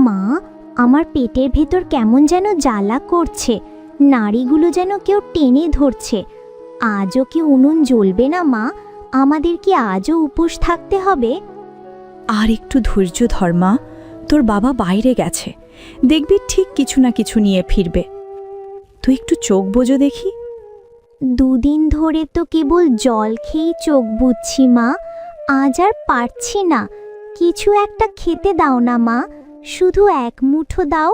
মা, আমার পেটের ভেতর কেমন যেন জ্বালা করছে, নাড়িগুলো যেন কেউ টেনে ধরছে। আজও কি উনুন জ্বলবে না মা? আমাদের কি আজও উপোস থাকতে হবে? আর একটু ধৈর্য ধর মা, তোর বাবা বাইরে গেছে, দেখবি ঠিক কিছু না কিছু নিয়ে ফিরবে। তুই একটু চোখ বোঝো দেখি। দুদিন ধরে তো কেবল জল খেয়েই চোখ বুঝছি মা, আজ আর পারছি না। কিছু একটা খেতে দাও না মা, শুধু এক মুঠো দাও।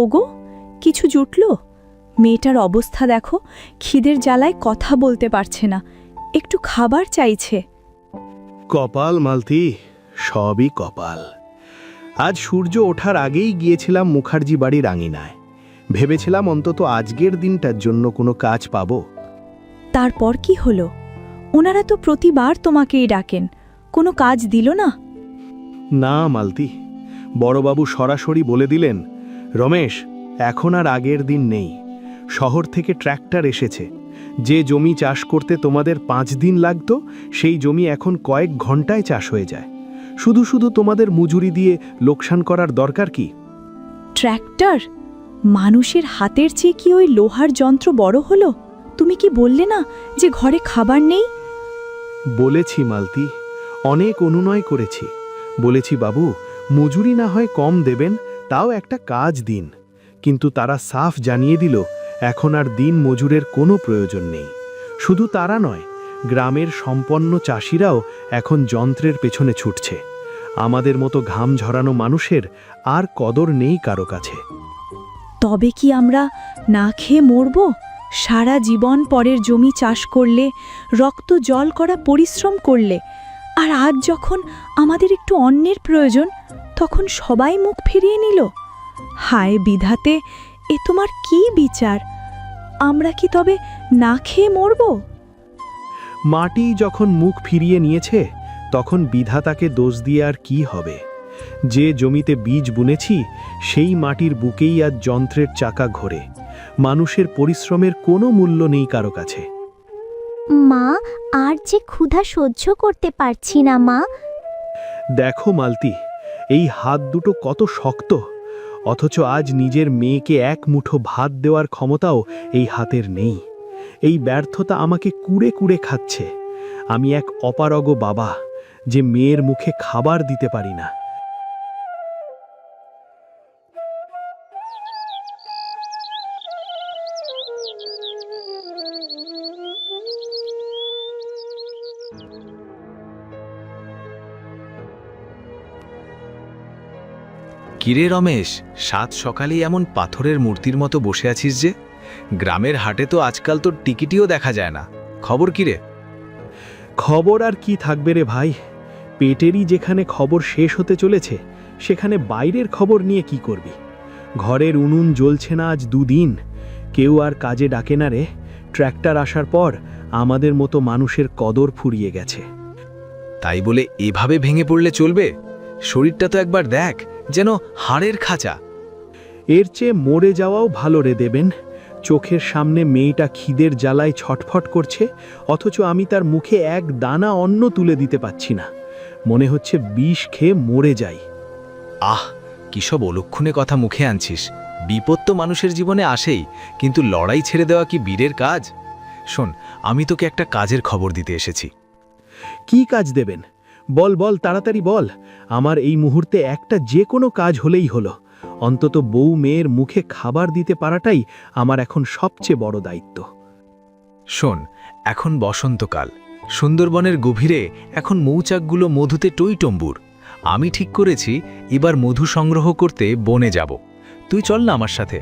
ওগো, কিছু জুটলো? মেয়েটার অবস্থা দেখো, খিদের জ্বালায় কথা বলতে পারছে না, একটু খাবার চাইছে। কপাল মালতী, সবই কপাল। আজ সূর্য ওঠার আগেই গিয়েছিলাম মুখার্জি বাড়ির আঙিনায়। ভেবেছিলাম অন্তত আজকের দিনটার জন্য কোনো কাজ পাবো। তারপর কি হলো? ওনারা তো প্রতিবার তোমাকেই ডাকেন, কোনো কাজ দিল না? না মালতী, বড়বাবু সরাসরি বলে দিলেন, রমেশ, এখন আর আগের দিন নেই। শহর থেকে ট্র্যাক্টর এসেছে। যে জমি চাষ করতে তোমাদের 5 দিন লাগতো, সেই জমি এখন কয়েক ঘন্টায় চাষ হয়ে যায়। শুধু শুধু তোমাদের মজুরি দিয়ে লোকসান করার দরকার কি? ট্র্যাক্টর? মানুষের হাতের চেয়ে কি ওই লোহার যন্ত্র বড় হলো? তুমি কি বললে না যে ঘরে খাবার নেই? বলেছি মালতী, অনেক অনুনয় করেছি। বলেছি, বাবু, মজুরি না হয় কম দেবেন, তাও একটা কাজ দিন। কিন্তু তারা সাফ জানিয়ে দিল, এখন আর দিন মজুরের কোনো প্রয়োজন নেই। শুধু তারা নয়, গ্রামের সম্পন্ন চাষিরাও এখন যন্ত্রের পেছনে ছুটছে। আমাদের মতো ঘাম ঝরানো মানুষের আর কদর নেই কারো কাছে। তবে কি আমরা না খেয়ে মরব? সারা জীবন পরের জমি চাষ করলে, রক্ত জল করা পরিশ্রম করলে, আর আজ যখন আমাদের একটু অন্নের প্রয়োজন, তখন সবাই মুখ ফিরিয়ে নিল। হায় বিধাতে, এ তোমার কি বিচার? আমরা কি তবে না খেয়ে মরব? মাটি যখন মুখ ফিরিয়ে নিয়েছে, তখন বিধাতাকে দোষ দিয়ে আর কি হবে? যে জমিতে বীজ বুনেছি, সেই মাটির বুকেই আজ যন্ত্রের চাকা ঘোরে। মানুষের পরিশ্রমের কোনো মূল্য নেই কারো কাছে। মা, আর যে ক্ষুধা সহ্য করতে পারছি না মা। দেখো মালতী, এই হাত দুটো কত শক্ত, অথচ আজ নিজের মেয়েকে এক মুঠো ভাত দেওয়ার ক্ষমতাও এই হাতের নেই। এই ব্যর্থতা আমাকে কুড়ে কুড়ে খাচ্ছে। আমি এক অপারগ বাবা, যে মেয়ের মুখে খাবার দিতে পারি না। কিরে রমেশ, সাত সকালেই এমন পাথরের মূর্তির মতো বসে আছিস যে? গ্রামের হাটে তো আজকাল তোর টিকিটিও দেখা যায় না। খবর কিরে? খবর আর কি থাকবে রে ভাই, পেটেরই যেখানে খবর শেষ হতে চলেছে, সেখানে বাইরের খবর নিয়ে কি করবি? ঘরের উনুন জ্বলছে না আজ 2 দিন, কেউ আর কাজে ডাকে না রে। ট্র্যাক্টর আসার পর আমাদের মতো মানুষের কদর ফুরিয়ে গেছে। তাই বলে এভাবে ভেঙে পড়লে চলবে? শরীরটা তো একবার দেখ, যেন হাড়ের খাঁচা। এর চেয়ে মরে যাওয়াও ভালো রে দেবেন। চোখের সামনে মেয়েটা খিদের জ্বালায় ছটফট করছে, অথচ আমি তার মুখে এক দানা অন্ন তুলে দিতে পাচ্ছি না। মনে হচ্ছে বিষ খেয়ে মরে যাই। আহ, কিসব অলক্ষণে কথা মুখে আনছিস? বিপদ তো মানুষের জীবনে আসেই, কিন্তু লড়াই ছেড়ে দেওয়া কি বীরের কাজ? শোন, আমি তোকে একটা কাজের খবর দিতে এসেছি। কি কাজ দেবেন? বল বল, তাড়াতাড়ি বল। আমার এই মুহূর্তে একটা যে কোনো কাজ হলেই হলো। অন্তত বউ মেয়ের মুখে খাবার দিতে পারাটাই আমার এখন সবচেয়ে বড় দায়িত্ব। শোন, এখন বসন্তকাল, সুন্দরবনের গভীরে এখন মৌচাকগুলো মধুতে টইটম্বুর। আমি ঠিক করেছি এবার মধু সংগ্রহ করতে বনে যাব। তুই চল না আমার সাথে।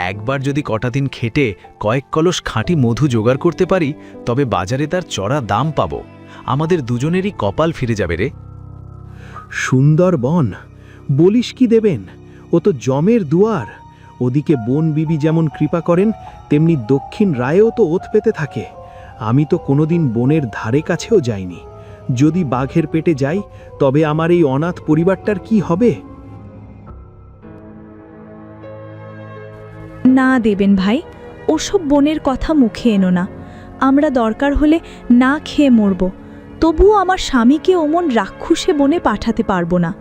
একবার যদি কটা দিন খেটে কয়েক কলস খাঁটি মধু জোগাড় করতে পারি, তবে বাজারে তার চড়া দাম পাব। আমাদের দুজনেরই কপাল ফিরে যাবে রে। সুন্দরবন বলিস কি দেবেন? ও তো জমের দুয়ার। ওদিকে বন বিবি যেমন কৃপা করেন, তেমনি দক্ষিণ রায়েও তো ওত পেতে থাকে। আমি তো কোনোদিন বনের ধারে কাছেও যাইনি। যদি বাঘের পেটে যাই, তবে আমার এই অনাথ পরিবারটার কি হবে? না দেবেন ভাই, ওসব বনের কথা মুখে এনো না। আমরা দরকার হলে না খেয়ে মরব, তবুও আমার স্বামীকে ওমন রাক্ষসে বনে পাঠাতে পারবো না।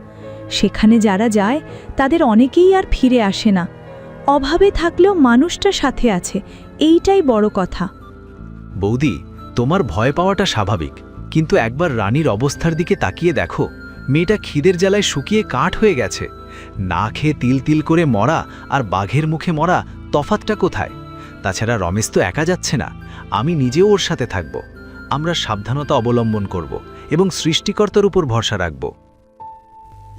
সেখানে যারা যায় তাদের অনেকেই আর ফিরে আসে না। অভাবে থাকলেও মানুষটা সাথে আছে, এইটাই বড় কথা। বৌদি, তোমার ভয় পাওয়াটা স্বাভাবিক, কিন্তু একবার রানীর অবস্থার দিকে তাকিয়ে দেখো। মেয়েটা খিদের জ্বালায় শুকিয়ে কাঠ হয়ে গেছে। না খেয়ে তিল তিল করে মরা আর বাঘের মুখে মরা তফাতটা কোথায়? তাছাড়া রমেশ তো একা যাচ্ছে না, আমি নিজেও ওর সাথে থাকব। আমরা সাবধানতা অবলম্বন করব এবং সৃষ্টিকর্তার উপর ভরসা রাখব।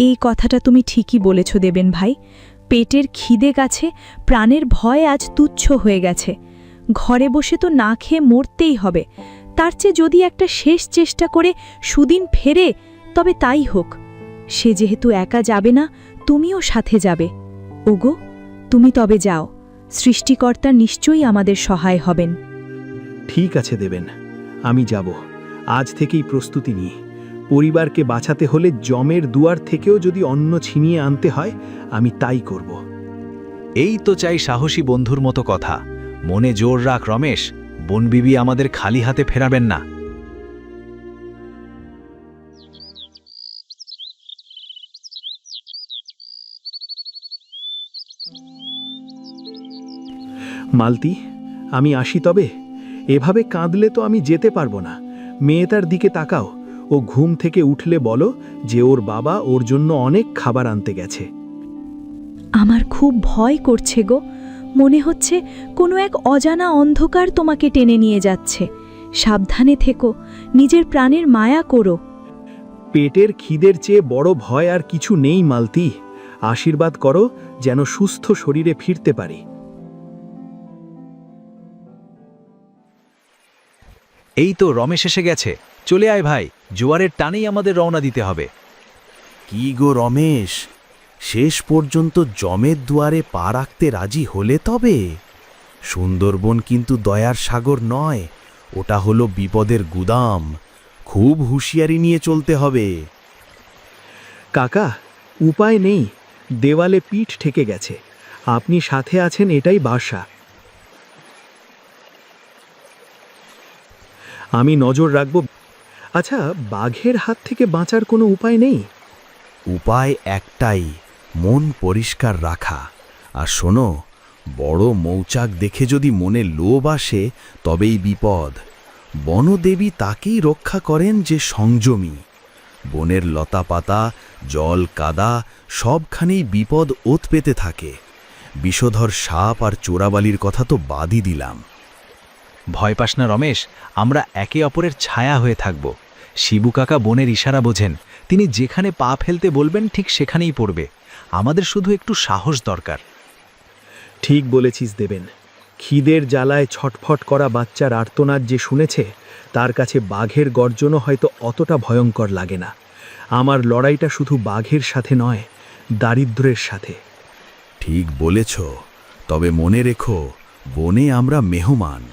এই কথাটা তুমি ঠিকই বলেছ দেবেন ভাই। পেটের খিদে গেছে, প্রাণের ভয় আজ তুচ্ছ হয়ে গেছে। ঘরে বসে তো না খেয়ে মরতেই হবে, তার চেয়ে যদি একটা শেষ চেষ্টা করে সুদিন ফেরে তবে তাই হোক। সে যেহেতু একা যাবে না, তুমিও সাথে যাবে। ওগো, তুমি তবে যাও, সৃষ্টিকর্তা নিশ্চয়ই আমাদের সহায় হবেন। ঠিক আছে দেবেন, আমি যাব। আজ থেকেই প্রস্তুতি নিই। পরিবারকে বাঁচাতে হলে জমের দুয়ার থেকেও যদি অন্ন ছিনিয়ে আনতে হয়, আমি তাই করব। এই তো চাই সাহসী বন্ধুর মতো কথা। মনে জোর রাখ রমেশ, বনবিবি আমাদের খালি হাতে ফেরাবেন না। মালতী, আমি আসি তবে। এভাবে কাঁদলে তো আমি যেতে পারবো না। মেয়েটার দিকে তাকাও, ও ঘুম থেকে উঠলে বলো যে ওর বাবা ওর জন্য অনেক খাবার আনতে গেছে। আমার খুব ভয় করছে গো, মনে হচ্ছে কোনো এক অজানা অন্ধকার তোমাকে টেনে নিয়ে যাচ্ছে। সাবধানে থেকো, নিজের প্রাণের মায়া করো। পেটের খিদের চেয়ে বড় ভয় আর কিছু নেই মালতী। আশীর্বাদ করো যেন সুস্থ শরীরে ফিরতে পারি। এই তো রমেশ এসে গেছে। চলে আয় ভাই, জোয়ারের টানেই আমাদের রওনা দিতে হবে। কি গো রমেশ, শেষ পর্যন্ত জমের দুয়ারে পা রাখতে রাজি হলে তবে? সুন্দরবন কিন্তু দয়ার সাগর নয়, ওটা হলো বিপদের গুদাম। খুব হুঁশিয়ারি নিয়ে চলতে হবে। কাকা, উপায় নেই, দেওয়ালে পিঠ ঠেকে গেছে। আপনি সাথে আছেন এটাই বাসা। আমি নজর রাখব। আচ্ছা, বাঘের হাত থেকে বাঁচার কোনো উপায় নেই? উপায় একটাই, মন পরিষ্কার রাখা। আর শোনো, বড় মৌচাক দেখে যদি মনে লোভ আসে তবেই বিপদ। বনদেবী তাকেই রক্ষা করেন যে সংযমী। বনের লতাপাতা, জল কাদা সবখানেই বিপদ ওত পেতে থাকে। বিষধর সাপ আর চোরাবালির কথা তো বাদই দিলাম। ভয় পাস না রমেশ, আমরা একে অপরের ছায়া হয়ে থাকব। শিবু কাকা বনের ইশারা বোঝেন, তিনি যেখানে পা ফেলতে বলবেন ঠিক সেখানেই পড়বে। আমাদের শুধু একটু সাহস দরকার। ঠিক বলেছিস দেবেন। খিদের জ্বালায় ছটফট করা বাচ্চার আর্তনাদ যে শুনেছে, তার কাছে বাঘের গর্জনও হয়তো অতটা ভয়ঙ্কর লাগে না। আমার লড়াইটা শুধু বাঘের সাথে নয়, দারিদ্র্যের সাথে। ঠিক বলেছ, তবে মনে রেখো, বনে আমরা মেহমান।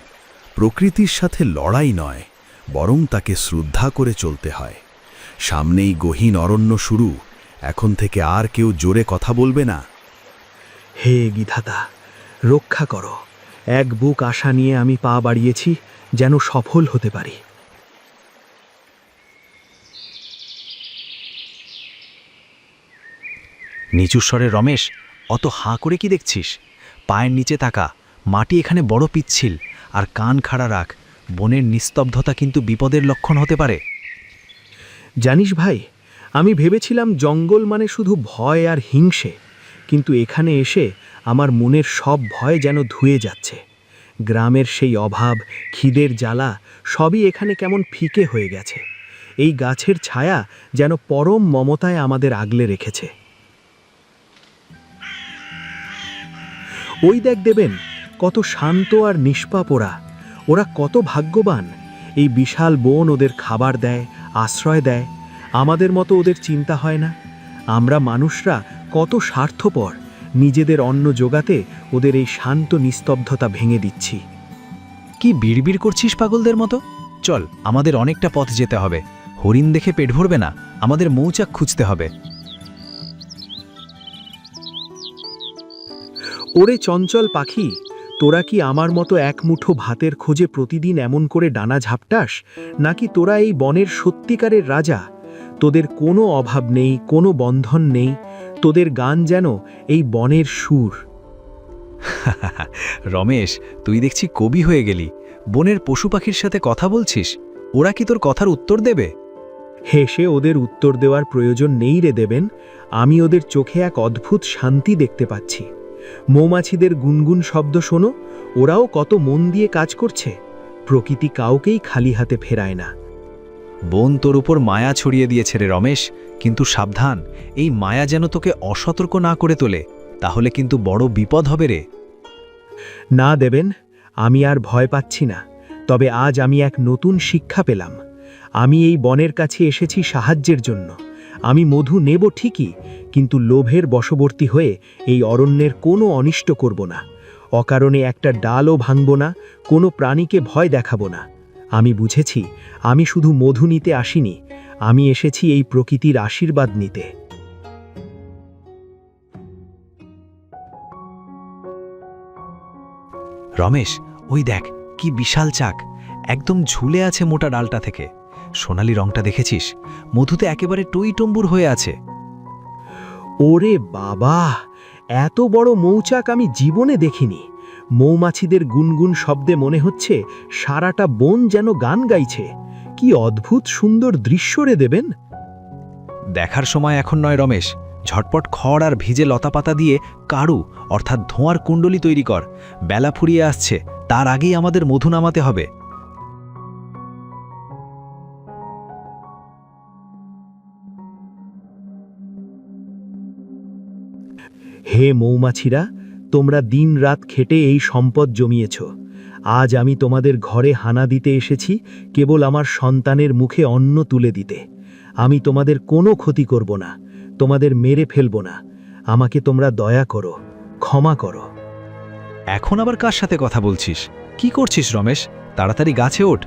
প্রকৃতির সাথে লড়াই নয়, বরং তাকে শ্রদ্ধা করে চলতে হয়। সামনেই গহীন অরণ্য শুরু, এখন থেকে আর কেউ জোরে কথা বলবে না। হে গীধাতা, রক্ষা করো। এক বুক আশা নিয়ে আমি পা বাড়িয়েছি, যেন সফল হতে পারি। নিচু স্বরে রমেশ, অত হাঁ করে কি দেখছিস? পায়ের নিচে তাকা, মাটি এখানে বড় পিচ্ছিল। আর কান খাড়া রাখ, বনের নিস্তব্ধতা কিন্তু বিপদের লক্ষণ হতে পারে। জানিস ভাই, আমি ভেবেছিলাম জঙ্গল মানে শুধু ভয় আর হিংসে, কিন্তু এখানে এসে আমার মনের সব ভয় যেন ধুয়ে যাচ্ছে। গ্রামের সেই অভাব, খিদের জ্বালা সবই এখানে কেমন ফিকে হয়ে গেছে। এই গাছের ছায়া যেন পরম মমতায় আমাদের আগলে রেখেছে। ওই দেখ দেবেন, কত শান্ত আর নিষ্পাপ ওরা। ওরা কত ভাগ্যবান। এই বিশাল বন ওদের খাবার দেয়, আশ্রয় দেয়। আমাদের মতো ওদের চিন্তা হয় না। আমরা মানুষরা কত স্বার্থপর, নিজেদের অন্ন জোগাতে ওদের এই শান্ত নিস্তব্ধতা ভেঙে দিচ্ছি। কি বিড়বিড় করছিস পাগলদের মতো? চল, আমাদের অনেকটা পথ যেতে হবে। হরিণ দেখে পেট ভরবে না, আমাদের মৌচাক খুঁজতে হবে। ওরে চঞ্চল পাখি, তোরা কি আমার মতো এক মুঠো ভাতের খোঁজে প্রতিদিন এমন করে ডানা ঝাপটাস, নাকি তোরা এই বনের সত্যিকারের রাজা? তোদের কোনো অভাব নেই, কোনো বন্ধন নেই, তোদের গান যেন এই বনের সুর। রমেশ, তুই দেখছি কবি হয়ে গেলি। বনের পশু পাখির সাথে কথা বলছিস, ওরা কি তোর কথার উত্তর দেবে? হেসে ওদের উত্তর দেওয়ার প্রয়োজন নেই রে দেবেন। আমি ওদের চোখে এক অদ্ভুত শান্তি দেখতে পাচ্ছি। মৌমাছিদের গুনগুন শব্দ শোনো, ওরাও কত মন দিয়ে কাজ করছে। প্রকৃতি কাউকেই খালি হাতে ফেরায় না। বন তোর উপর মায়া ছড়িয়ে দিয়েছে রে রমেশ, কিন্তু সাবধান, এই মায়া যেন তোকে অসতর্ক না করে তোলে, তাহলে কিন্তু বড় বিপদ হবে রে। না দেবেন, আমি আর ভয় পাচ্ছি না। তবে আজ আমি এক নতুন শিক্ষা পেলাম। আমি এই বনের কাছে এসেছি সাহায্যের জন্য। আমি মধু নেব ঠিকই, কিন্তু লোভের বশবর্তী হয়ে এই অরণ্যের কোনো অনিষ্ট করব না। অকারণে একটা ডালও ভাঙব না, কোনো প্রাণীকে ভয় দেখাবো না। আমি বুঝেছি, আমি শুধু মধু নিতে আসিনি, আমি এসেছি এই প্রকৃতির আশীর্বাদ নিতে। রমেশ, ওই দেখ কি বিশাল চাক, একদম ঝুলে আছে মোটা ডালটা থেকে। সোনালি রংটা দেখেছিস? মধুতে একেবারে টইটম্বুর হয়ে আছে। ওরে বাবা, এত বড় মৌচাক আমি জীবনে দেখিনি। মৌমাছিদের গুনগুন শব্দে মনে হচ্ছে সারাটা বন যেন গান গাইছে। কি অদ্ভুত সুন্দর দৃশ্য রে দেবেন। দেখার সময় এখন নয় রমেশ, ঝটপট খড় আর ভিজে লতাপাতা দিয়ে কাড়ু অর্থাৎ ধোঁয়ার কুণ্ডলি তৈরি কর। বেলা ফুরিয়ে আসছে, তার আগেই আমাদের মধু নামাতে হবে। হে মৌমাছিরা, তোমরা দিন-রাত খেটে এই সম্পদ জমিয়েছ। আজ আমি তোমাদের ঘরে হানা দিতে এসেছি, কেবল আমার সন্তানের মুখে অন্ন তুলে দিতে। আমি তোমাদের কোনো ক্ষতি করব না, তোমাদের মেরে ফেলব না। আমাকে তোমরা দয়া করো, ক্ষমা করো। এখন আবার কার সাথে কথা বলছিস? কি করছিস রমেশ? তাড়াতাড়ি গাছে ওঠ।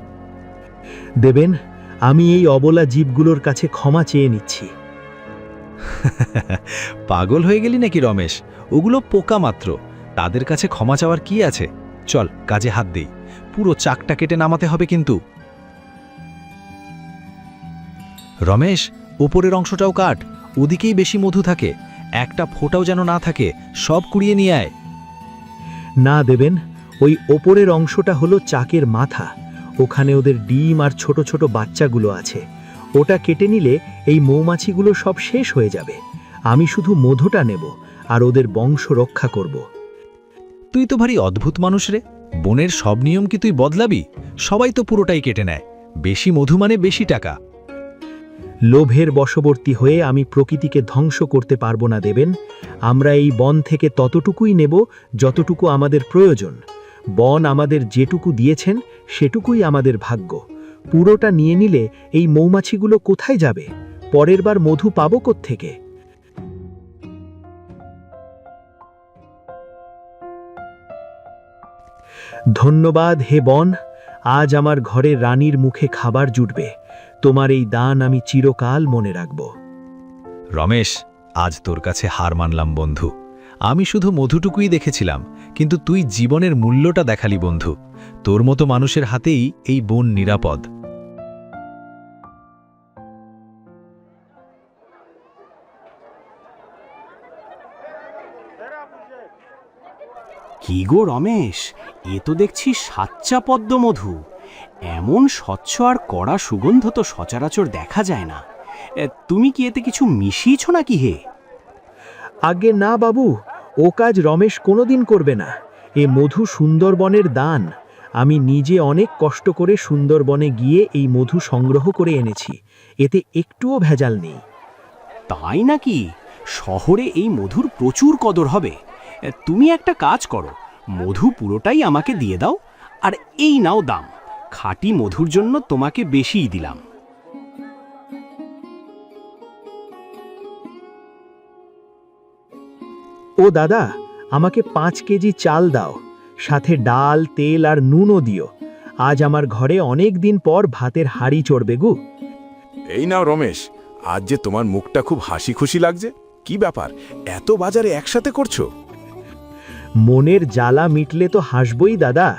দেবেন, আমি এই অবলা জীবগুলোর কাছে ক্ষমা চেয়ে নিচ্ছি। পাগল হয়ে গেলি নাকি রমেশ? ওগুলো পোকা মাত্র, তাদের কাছে ক্ষমা চাওয়ার কি আছে? চল কাজে হাত দেই, পুরো চাকটা কেটে নামাতে হবে কিন্তু। রমেশ, ওপরের অংশটাও কাট, ওদিকেই বেশি মধু থাকে। একটা ফোঁটাও যেন না থাকে, সব কুড়িয়ে নিয়ে আয়। না দেবেন, ওই ওপরের অংশটা হলো চাকের মাথা। ওখানে ওদের ডিম আর ছোট ছোট বাচ্চাগুলো আছে। ওটা কেটে নিলে এই মৌমাছিগুলো সব শেষ হয়ে যাবে। আমি শুধু মধুটা নেব আর ওদের বংশ রক্ষা করব। তুই তো ভারী অদ্ভুত মানুষ রে। বনের সব নিয়ম কি তুই বদলাবি? সবাই তো পুরোটাই কেটে নেয়। বেশি মধু মানে বেশি টাকা। লোভের বশবর্তী হয়ে আমি প্রকৃতিকে ধ্বংস করতে পারবো না দেবেন। আমরা এই বন থেকে ততটুকুই নেব যতটুকু আমাদের প্রয়োজন। বন আমাদের যেটুকু দিয়েছেন সেটুকুই আমাদের ভাগ্য। পুরোটা নিয়ে নিলে এই মৌমাছিগুলো কোথায় যাবে? পরের বার মধু পাবো কোত্থেকে? ধন্যবাদ হে বন, আজ আমার ঘরে রানীর মুখে খাবার জুটবে। তোমার এই দান আমি চিরকাল মনে রাখব। রমেশ, আজ তোর কাছে হার মানলাম বন্ধু। আমি শুধু মধুটুকুই দেখেছিলাম, কিন্তু তুই জীবনের মূল্যটা দেখালি বন্ধু। তোর মতো মানুষের হাতেই এই বন নিরাপদ। কি গো রমেশ, এ তো দেখছি সাচ্চা পদ্ম মধু। এমন স্বচ্ছ আর কড়া সুগন্ধ তো সচরাচর দেখা যায় না। তুমি কি এতে কিছু মিশিয়েছ নাকি হে? আগে না বাবু, ও কাজ রমেশ কোনোদিন করবে না। এ মধু সুন্দরবনের দান। আমি নিজে অনেক কষ্ট করে সুন্দরবনে গিয়ে এই মধু সংগ্রহ করে এনেছি। এতে একটুও ভেজাল নেই। তাই নাকি? শহরে এই মধুর প্রচুর কদর হবে। তুমি একটা কাজ করো, মধু পুরোটাই আমাকে দিয়ে দাও, আর এই নাও দাম। খাঁটি মধুর জন্য তোমাকে বেশিই দিলাম। ও দাদা, আমাকে 5 কেজি চাল দাও, সাথে ডাল, তেল আর নুনও দিও। আজ আমার ঘরে অনেক দিন পর ভাতের হাঁড়ি চড়বে গু। এই নাও রমেশ, আজ যে তোমার মুখটা খুব হাসি খুশি লাগছে। কি ব্যাপার, এত বাজারে একসাথে করছো? মনের জ্বালা মিটলে তো হাসবই দাদা।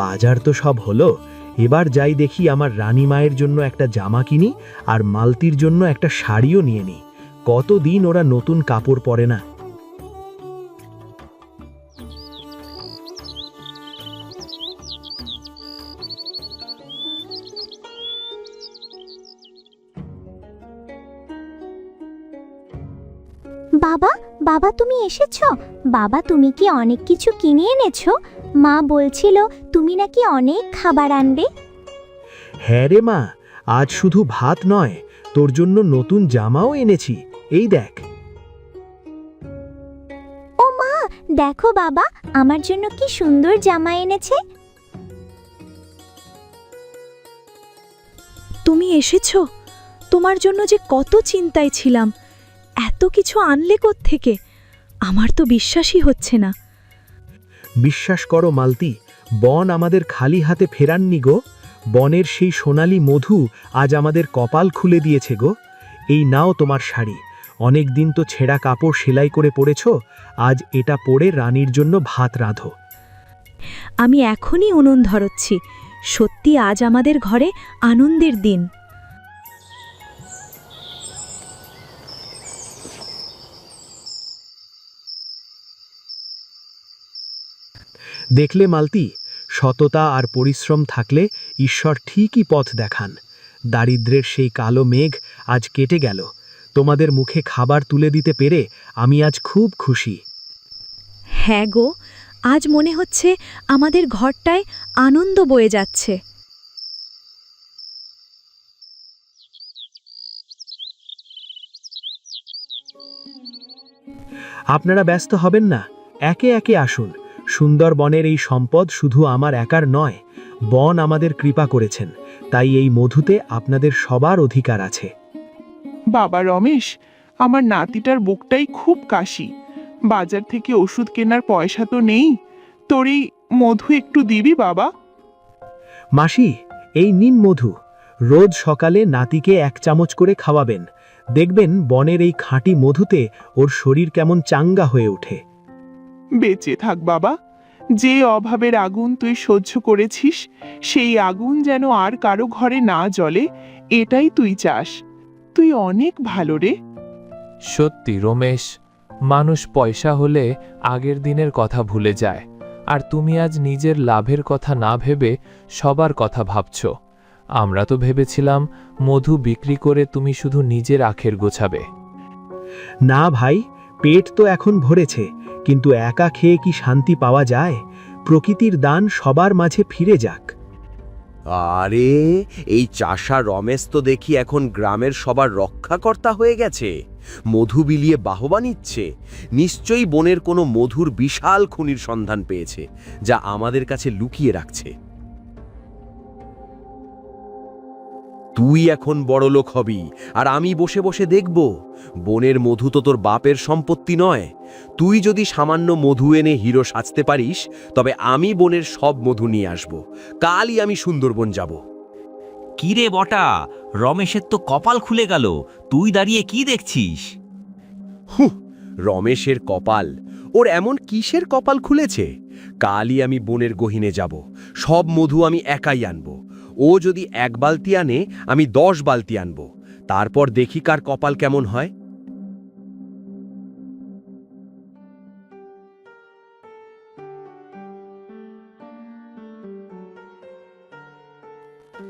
বাজার তো সব হলো, এবার যাই দেখি আমার রানী মায়ের জন্য একটা জামা কিনি আর মালতির জন্য একটা শাড়িও নিয়ে নিই। কতদিন ওরা নতুন কাপড় পরে না। বাবা, বাবা তুমি এসেছো? বাবা তুমি কি অনেক কিছু কিনে এনেছো? মা বলছিল তুমি নাকি অনেক খাবার আনবে। হ্যাঁ রে মা, আজ শুধু ভাত নয়, তোর জন্য নতুন জামাও এনেছি। এই দেখ। ও মা, দেখো বাবা আমার জন্য কি সুন্দর জামা এনেছে। তুমি এসেছো? তোমার জন্য যে কত চিন্তায় ছিলাম। এত কিছু আনলে কোত্থেকে? আমার তো বিশ্বাসই হচ্ছে না। বিশ্বাস করো মালতী, বন আমাদের খালি হাতে ফেরাননি গো। বনের সেই সোনালি মধু আজ আমাদের কপাল খুলে দিয়েছে গো। এই নাও তোমার শাড়ি। অনেক দিন তো ছেঁড়া কাপড় সেলাই করে পরেছ, আজ এটা পরে রানীর জন্য ভাত রাঁধো। আমি এখনই উনুন ধরচ্ছি। সত্যি আজ আমাদের ঘরে আনন্দের দিন। দেখলে মালতী, সততা আর পরিশ্রম থাকলে ঈশ্বর ঠিকই পথ দেখান। দারিদ্র্যের সেই কালো মেঘ আজ কেটে গেল। তোমাদের মুখে খাবার তুলে দিতে পেরে আমি আজ খুব খুশি। হ্যাঁ গো, আজ মনে হচ্ছে আমাদের ঘরটায় আনন্দ বয়ে যাচ্ছে। আপনারা ব্যস্ত হবেন না, একে একে আসুন। সুন্দরবনের এই সম্পদ শুধু আমার একার নয়, বন আমাদের কৃপা করেছেন, তাই এই মধুতে আপনাদের সবার অধিকার আছে। বাবা রমেশ, আমার নাতিটার বুকটাই খুব কাশি। বাজার থেকে ওষুধ কেনার পয়সা তো নেই। তোর এই মধু একটু দিবি বাবা? মাসি, এই নিন মধু। রোজ সকালে নাতিকে 1 চামচ করে খাওয়াবেন। দেখবেন বনের এই খাঁটি মধুতে ওর শরীর কেমন চাঙ্গা হয়ে ওঠে। বেঁচে থাক বাবা। যে অভাবের আগুন তুই সহ্য করেছিস, সেই আগুন যেন আর কারো ঘরে না জ্বলে, এটাই তুই চাস। তুই অনেক ভালো রে। সত্যি রমেশ, মানুষ পয়সা হলে আগের দিনের কথা ভুলে যায়। আর তুমি আজ নিজের লাভের কথা না ভেবে সবার কথা ভাবছ। আমরা তো ভেবেছিলাম মধু বিক্রি করে তুমি শুধু নিজের আখের গোছাবে। না ভাই, পেট তো এখন ভরেছে, কিন্তু একা খেয়ে কি শান্তি পাওয়া যায়? প্রকৃতির দান সবার মাঝে ফিরে যাক। আরে, এই চাষা রমেশ তো দেখি এখন গ্রামের সবার রক্ষাকর্তা হয়ে গেছে। মধু বিলিয়ে বাহবা নিচ্ছে। নিশ্চয়ই বনের কোনো মধুর বিশাল খনির সন্ধান পেয়েছে, যা আমাদের কাছে লুকিয়ে রাখছে। তুই এখন বড়লোক হবি, আর আমি বসে বসে দেখব। বনের মধু তো তোর বাপের সম্পত্তি নয়। তুই যদি সামান্য মধু এনে হিরো সাজতে পারিস, তবে আমি বনের সব মধু নিয়ে আসব। কালই আমি সুন্দরবন যাব। কিরে বটা, রমেশের তো কপাল খুলে গেল। তুই দাঁড়িয়ে কি দেখছিস? রমেশের কপাল? ওর এমন কিসের কপাল খুলেছে? কালই আমি বনের গহীনে যাব। সব মধু আমি একাই আনব। ও যদি 1 বালতি আনে, আমি 10 বালতি আনব। তারপর দেখি কার কপাল কেমন হয়।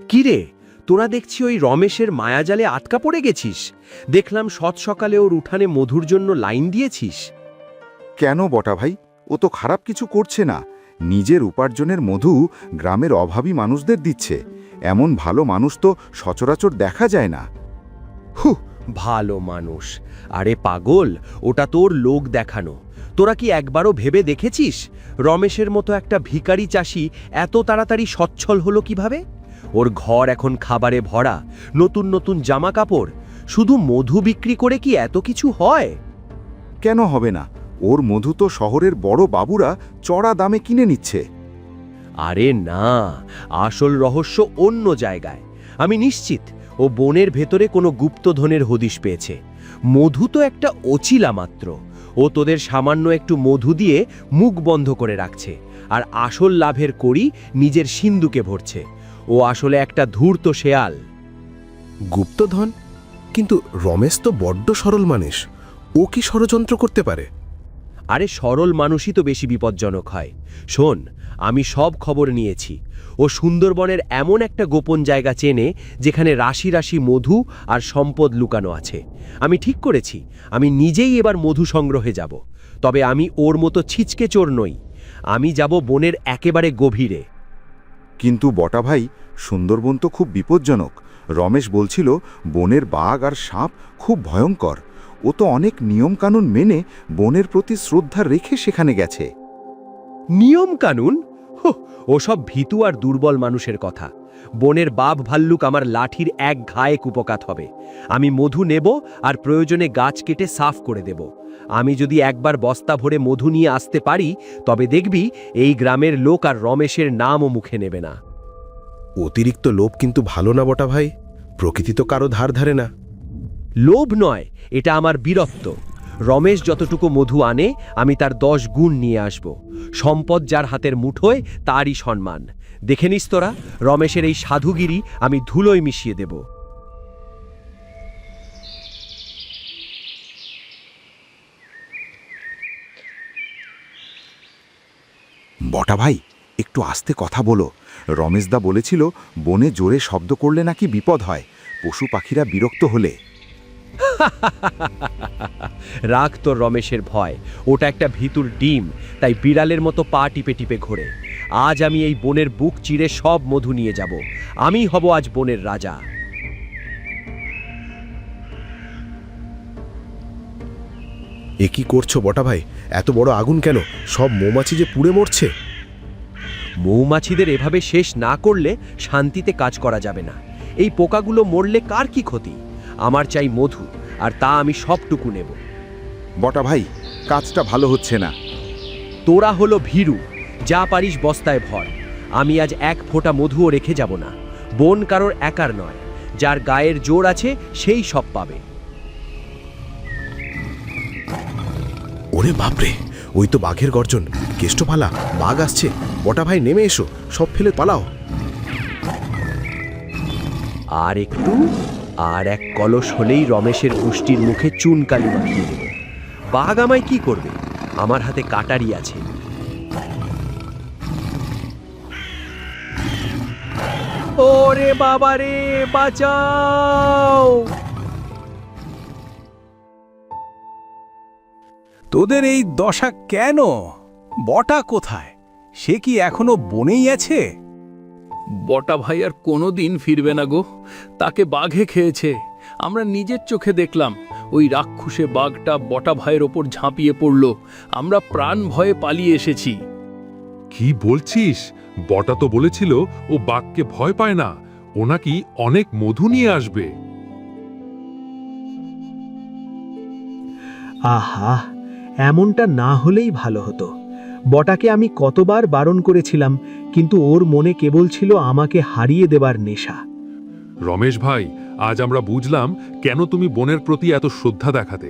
কিরে, তোরা দেখছি ওই রমেশের মায়াজালে আটকা পড়ে গেছিস। দেখলাম সৎ সকালে ওর উঠানে মধুর জন্য লাইন দিয়েছিস। কেন বটা ভাই, ও তো খারাপ কিছু করছে না। নিজের উপার্জনের মধু গ্রামের অভাবী মানুষদের দিচ্ছে। এমন ভালো মানুষ তো সচরাচর দেখা যায় না। ভালো মানুষ? আরে পাগল, ওটা তোর লোক দেখানো। তোরা কি একবারও ভেবে দেখেছিস রমেশের মতো একটা ভিখারি চাষি এত তাড়াতাড়ি সচ্ছল হলো কিভাবে? ওর ঘর এখন খাবারে ভরা, নতুন নতুন জামা কাপড়। শুধু মধু বিক্রি করে কি এত কিছু হয়? কেন হবে না? ওর মধু তো শহরের বড় বাবুরা চড়া দামে কিনে নিচ্ছে। আরে না, আসল রহস্য অন্য জায়গায়। আমি নিশ্চিত ও বনের ভেতরে কোনো গুপ্তধনের হদিশ পেয়েছে। মধু তো একটা অচিলা মাত্র। ও ও তোদের সামান্য একটু মধু দিয়ে মুখ বন্ধ করে রাখছে, আর আসল লাভের কড়ি নিজের সিন্ধুকে ভরছে। ও আসলে একটা ধূর্ত শেয়াল। গুপ্তধন? কিন্তু রমেশ তো বড্ড সরল মানুষ, ও কি ষড়যন্ত্র করতে পারে? আরে সরল মানুষই তো বেশি বিপজ্জনক হয়। শোন, আমি সব খবর নিয়েছি। ও সুন্দরবনের এমন একটা গোপন জায়গা চেনে যেখানে রাশি রাশি মধু আর সম্পদ লুকানো আছে। আমি ঠিক করেছি আমি নিজেই এবার মধু সংগ্রহে যাব। তবে আমি ওর মতো ছিচকে চোর নই। আমি যাব বনের একেবারে গভীরে। কিন্তু বটা ভাই, সুন্দরবন তো খুব বিপজ্জনক। রমেশ বলছিল বনের বাঘ আর সাপ খুব ভয়ঙ্কর। ও তো অনেক নিয়মকানুন মেনে বনের প্রতি শ্রদ্ধা রেখে সেখানে গেছে। নিয়ম কানুন? ওসব ভীতু আর দুর্বল মানুষের কথা। বনের বাপ ভাল্লুক আমার লাঠির এক ঘায়ে কুপকাত হবে। আমি মধু নেব আর প্রয়োজনে গাছ কেটে সাফ করে দেব। আমি যদি একবার বস্তা ভরে মধু নিয়ে আসতে পারি, তবে দেখবি এই গ্রামের লোক আর রমেশের নামও মুখে নেবে না। অতিরিক্ত লোভ কিন্তু ভালো না বটা ভাই, প্রকৃতি তো কারো ধার ধারে না। লোভ নয়, এটা আমার বীরত্ব। রমেশ যতটুকু মধু আনে আমি তার 10 গুণ নিয়ে আসব। সম্পদ যার হাতের মুঠোয় তারই সম্মান। দেখে নিস তোরা, রমেশের এই সাধুগিরি আমি ধুলোয় মিশিয়ে দেব। বটা ভাই, একটু আস্তে কথা বলো। রমেশদা বলেছিল বনে জোরে শব্দ করলে নাকি বিপদ হয়, পশু পাখিরা বিরক্ত হলে। রাখ তোর রমেশের ভয়। ওটা একটা ভিতুর ডিম, তাই বিড়ালের মতো পা টিপে টিপে ঘোরে। আজ আমি এই বনের বুক চিরে সব মধু নিয়ে যাব। আমি হব আজ বনের রাজা। এ কি করছো বটা ভাই? এত বড় আগুন কেন? সব মৌমাছি যে পুড়ে মরছে। মৌমাছিদের এভাবে শেষ না করলে শান্তিতে কাজ করা যাবে না। এই পোকাগুলো মরলে কার কি ক্ষতি? আমার চাই মধু, আর তা আমি সবটুকু নেব। বটা ভাই, কাজটা ভালো হচ্ছে না। তোরা হলো ভীরু, যা পারিস বস্তায় ভর। আমি আজ এক ফোঁটা মধুও রেখে যাব না। বন কারোর একার নয়, যার গায়ের জোর আছে সেই সব পাবে। ওরে বাপরে, ওই তো বাঘের গর্জন। কেষ্ট পালা, বাঘ আসছে। বটা ভাই নেমে এসো, সব ফেলে পালাও। আর একটু, আর এক কলস হলেই রমেশের গোষ্ঠীর মুখে চুনকালি মাখিয়ে দেব। বাঘ আমায় কি করবে? আমার হাতে কাটারি আছে। ওরে বাবারে, বাঁচাও! তোদের এই দশা কেন? বটা কোথায়? সে কি এখনো বনেই আছে? বটা ভাই আর কোনোদিন ফিরবে না গো। তাকে বাঘে খেয়েছে। আমরা নিজের চোখে দেখলাম ওই রাক্ষুসে বাঘটা বটা ভাইয়ের ওপর ঝাঁপিয়ে পড়ল। আমরা প্রাণ ভয়ে পালিয়ে এসেছি। কি বলছিস? বটা তো বলেছিল ও বাঘকে ভয় পায় না, ও নাকি অনেক মধু নিয়ে আসবে। আহা, এমনটা না হলেই ভালো হতো। বটাকে আমি কতবার বারণ করেছিলাম, কিন্তু ওর মনে কেবল ছিল আমাকে হারিয়ে দেবার নেশা। রমেশ ভাই, আজ আমরা বুঝলাম কেন তুমি বনের প্রতি এত শ্রদ্ধা দেখাতে।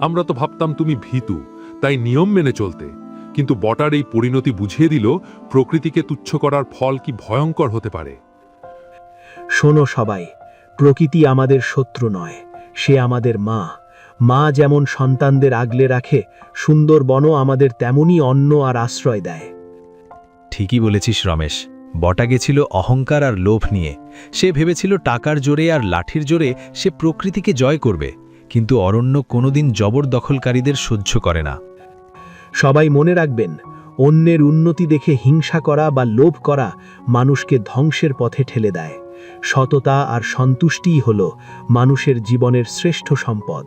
আমরা তো ভাবতাম তুমি ভীতু, তাই নিয়ম মেনে চলতে। কিন্তু বটার এই পরিণতি বুঝিয়ে দিল প্রকৃতিকে তুচ্ছ করার ফল কি ভয়ঙ্কর হতে পারে। শোনো সবাই, প্রকৃতি আমাদের শত্রু নয়, সে আমাদের মা। মা যেমন সন্তানদের আগলে রাখে, সুন্দরবনও আমাদের তেমনই অন্ন আর আশ্রয় দেয়। ঠিকই বলেছিস রমেশ। বটা গেছিল অহংকার আর লোভ নিয়ে। সে ভেবেছিল টাকার জোরে আর লাঠির জোরে সে প্রকৃতিকে জয় করবে, কিন্তু অরণ্য কোনোদিন জবরদখলকারীদের সহ্য করে না। সবাই মনে রাখবেন, অন্যের উন্নতি দেখে হিংসা করা বা লোভ করা মানুষকে ধ্বংসের পথে ঠেলে দেয়। সততা আর সন্তুষ্টিই হল মানুষের জীবনের শ্রেষ্ঠ সম্পদ।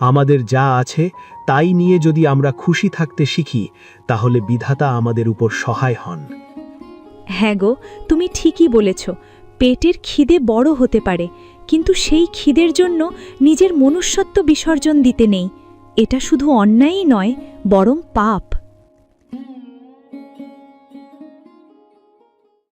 আমাদের যা আছে তাই নিয়ে যদি আমরা খুশি থাকতে শিখি, তাহলে বিধাতা আমাদের উপর সহায় হন। হ্যাঁ গো, তুমি ঠিকই বলেছ। পেটের খিদে বড় হতে পারে, কিন্তু সেই খিদের জন্য নিজের মনুষ্যত্ব বিসর্জন দিতে নেই। এটা শুধু অন্যায়ই নয়, বরং পাপ।